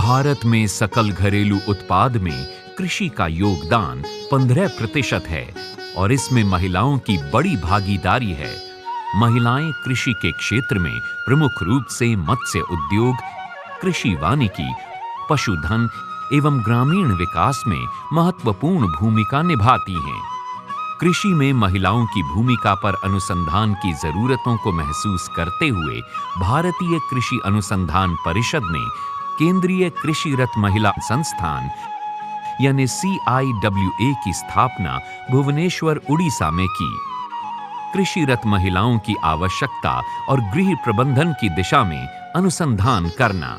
भारत में सकल घरेलू उत्पाद में कृषि का योगदान 15% है और इसमें महिलाओं की बड़ी भागीदारी है। महिलाएं कृषि के क्षेत्र में प्रमुख रूप से मत्स्य उद्योग, कृषि वानिकी, पशुधन एवं ग्रामीण विकास में महत्वपूर्ण भूमिका निभाती हैं। कृषि में महिलाओं की भूमिका पर अनुसंधान की जरूरतों को महसूस करते हुए भारतीय कृषि अनुसंधान परिषद ने केंद्रीय कृषि रत महिला संस्थान यानी CIWA की स्थापना भुवनेश्वर, उड़ीसा में की। कृषि रत महिलाओं की आवश्यकता और गृह प्रबंधन की दिशा में अनुसंधान करना।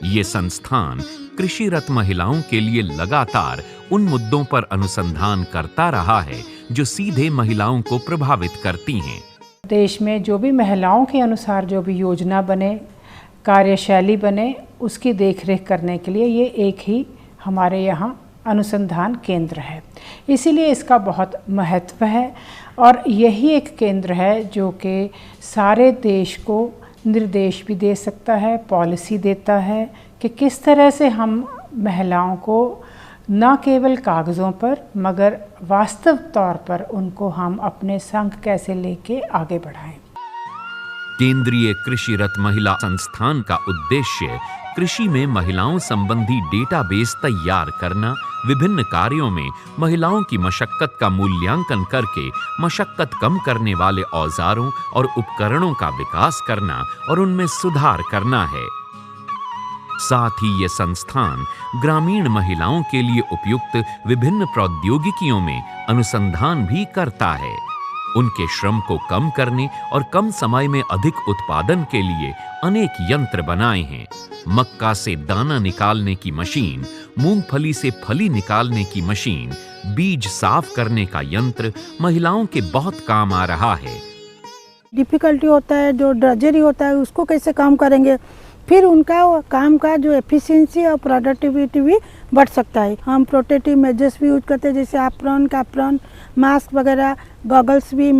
ये संस्थान कृषि रत महिलाओं के लिए लगातार उन मुद्दों पर अनुसंधान करता रहा है जो सीधे महिलाओं को प्रभावित करती हैं। देश में जो भी महिलाओं के अनुसार जो भी योजना बने, कार्यशैली बने, उसकी देखरेख करने के लिए ये एक ही हमारे यहाँ अनुसंधान केंद्र है। इसीलिए इसका बहुत महत्व है और यही एक केंद्र है जो कि सारे देश को निर्देश भी दे सकता है, पॉलिसी देता है कि किस तरह से हम महिलाओं को न केवल कागज़ों पर मगर वास्तव तौर पर उनको हम अपने संग कैसे लेके आगे बढ़ाएं। केंद्रीय कृषि रत महिला संस्थान का उद्देश्य कृषि में महिलाओं संबंधी डेटाबेस तैयार करना, विभिन्न कार्यों में महिलाओं की मशक्कत का मूल्यांकन करके मशक्कत कम करने वाले औजारों और उपकरणों का विकास करना और उनमें सुधार करना है। साथ ही ये संस्थान ग्रामीण महिलाओं के लिए उपयुक्त विभिन्न प्रौद्योगिकियों में अनुसंधान भी करता है। उनके श्रम को कम करने और कम समय में अधिक उत्पादन के लिए अनेक यंत्र बनाए हैं। मक्का से दाना निकालने की मशीन, मूंगफली से फली निकालने की मशीन, बीज साफ करने का यंत्र महिलाओं के बहुत काम आ रहा है। डिफिकल्टी होता है, जो ड्रजरी होता है उसको कैसे काम करेंगे, फिर उनका काम का जो एफिशिएंसी और प्रोडक्टिविटी भी बढ़ सकता है। हम प्रोटेक्टिव मेजर्स भी यूज करते हैं, जैसे एप्रॉन, कैप्रॉन, मास्क वगैरह, गॉगल्स भी,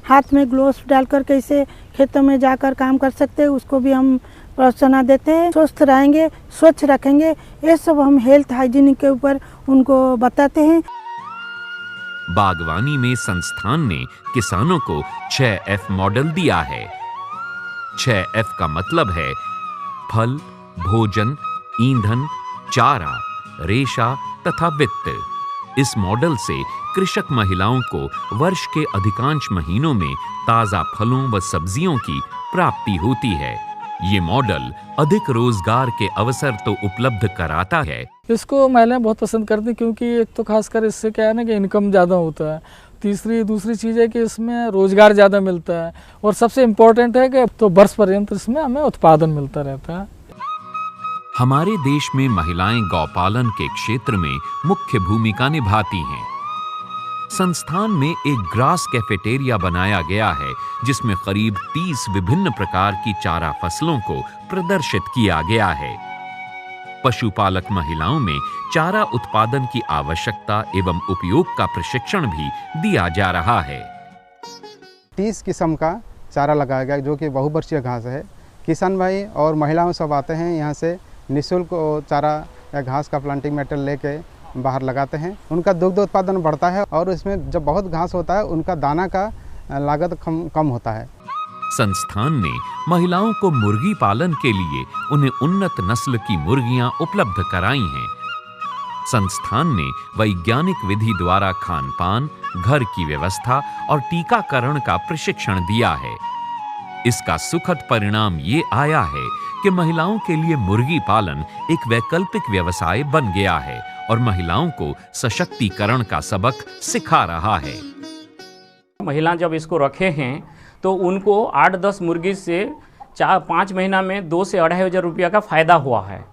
हाथ में ग्लोव्स डालकर कैसे खेतों में जाकर काम कर सकते हैं उसको भी हम प्रोत्साहन देते हैं। स्वस्थ रहेंगे, स्वच्छ रखेंगे, ये सब हम हेल्थ हाइजीन के ऊपर उनको बताते हैं। बागवानी में संस्थान ने किसानों को 6F मॉडल दिया है। 6F का मतलब है फल, भोजन, ईंधन, चारा, रेशा तथा वित्त। इस मॉडल से कृषक महिलाओं को वर्ष के अधिकांश महीनों में ताजा फलों व सब्जियों की प्राप्ति होती है। ये मॉडल अधिक रोजगार के अवसर तो उपलब्ध कराता है। इसको महिलाएं बहुत पसंद करती हैं क्योंकि एक तो खासकर इससे क्या है ना कि इनकम ज़्यादा होता है। दूसरी चीज़ है कि इसमें रोजगार ज़्यादा मिलता है और सबसे इम्पोर्टेंट है कि तो वर्ष पर्यंत इसमें हमें उत्पादन मिलता रहता है। हमारे देश में महिलाएं गौपालन के क्षेत्र में मुख्य भूमिका निभाती हैं। संस्थान में एक ग्रास कैफेटेरिया बनाया गया है जिसमें करीब 30 विभिन्न प्रकार की चारा फसलों को प्रदर्शित किया गया है। पशुपालक महिलाओं में चारा उत्पादन की आवश्यकता एवं उपयोग का प्रशिक्षण भी दिया जा रहा है। 30 किस्म का चारा लगाया गया जो कि बहुवर्षीय घास है। किसान भाई और महिलाओं सब आते हैं यहाँ से निःशुल्क चारा या घास का प्लांटिंग मेटेरियल लेके बाहर लगाते हैं। उनका दुग्ध उत्पादन बढ़ता है और इसमें जब बहुत घास होता है उनका दाना का लागत कम होता है। संस्थान ने महिलाओं को मुर्गी पालन के लिए उन्हें उन्नत नस्ल की मुर्गियां उपलब्ध कराई हैं। संस्थान ने वैज्ञानिक विधि द्वारा खान-पान, घर की व्यवस्था और टीकाकरण का प्रशिक्षण दिया है। इसका सुखद परिणाम ये आया है कि महिलाओं के लिए मुर्गी पालन एक वैकल्पिक व्यवसाय बन गया है और महिलाओं को सशक्तिकरण का सबक सिखा रहा है। महिला जब इसको रखे हैं तो उनको 8-10 मुर्गी से 4-5 महीना में 2 से 2.5 हज़ार रुपया का फ़ायदा हुआ है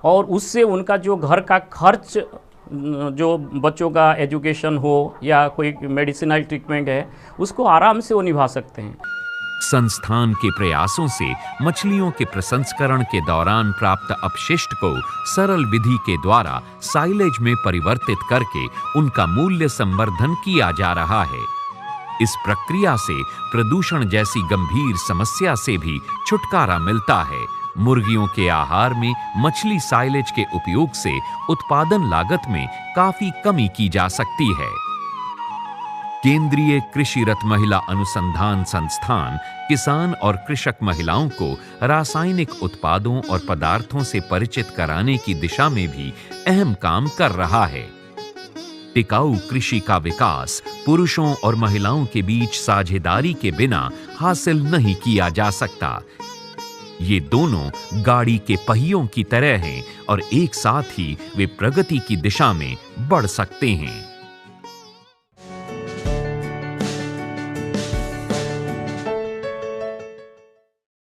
और उससे उनका जो घर का खर्च, जो बच्चों का एजुकेशन हो या कोई मेडिसिनल ट्रीटमेंट है, उसको आराम से वो निभा सकते हैं। संस्थान के प्रयासों से मछलियों के प्रसंस्करण के दौरान प्राप्त अपशिष्ट को सरल विधि के द्वारा साइलेज में परिवर्तित करके उनका मूल्य संवर्धन किया जा रहा है। इस प्रक्रिया से प्रदूषण जैसी गंभीर समस्या से भी छुटकारा मिलता है मुर्गियों के आहार में मछली साइलेज के उपयोग से उत्पादन लागत में काफी कमी की जा सकती है। केंद्रीय कृषि रथ महिला अनुसंधान संस्थान किसान और कृषक महिलाओं को रासायनिक उत्पादों और पदार्थों से परिचित कराने की दिशा में भी अहम काम कर रहा है। टिकाऊ कृषि का विकास पुरुषों और महिलाओं के बीच साझेदारी के बिना हासिल नहीं किया जा सकता। ये दोनों गाड़ी के पहियों की तरह हैं और एक साथ ही वे प्रगति की दिशा में बढ़ सकते हैं।